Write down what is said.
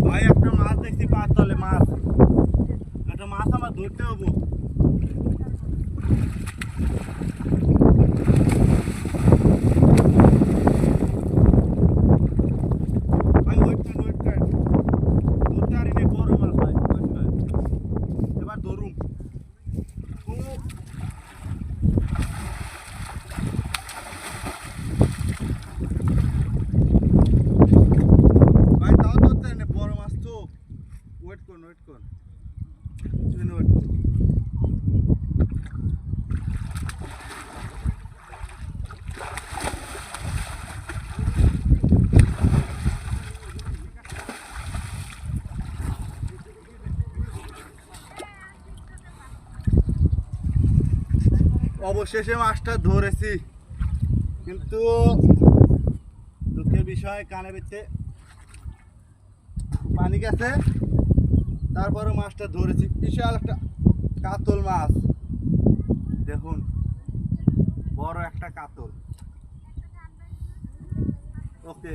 ভাই একটা মাছ দেখছি পাঁচ তলে মাছ, একটা মাছ আমার ধরতে হবো। ভাই ওয়েট করেন ধরতে পারি নি, বড় মাছ ভাই, ওয়েট করেন এবার ধরুন। ভাই তাও ধরতে পারি নি, বড় মাছ তো। ওয়েট করুন ওয়েট করুন ওয়েট। অবশেষে মাছটা ধরেছি, কিন্তু দুঃখের বিষয় কানে বেঁচে পানি গেছে। তারপরে মাছটা ধরেছি, বিশাল একটা কাতল মাছ, দেখুন বড় একটা কাতল। ওকে।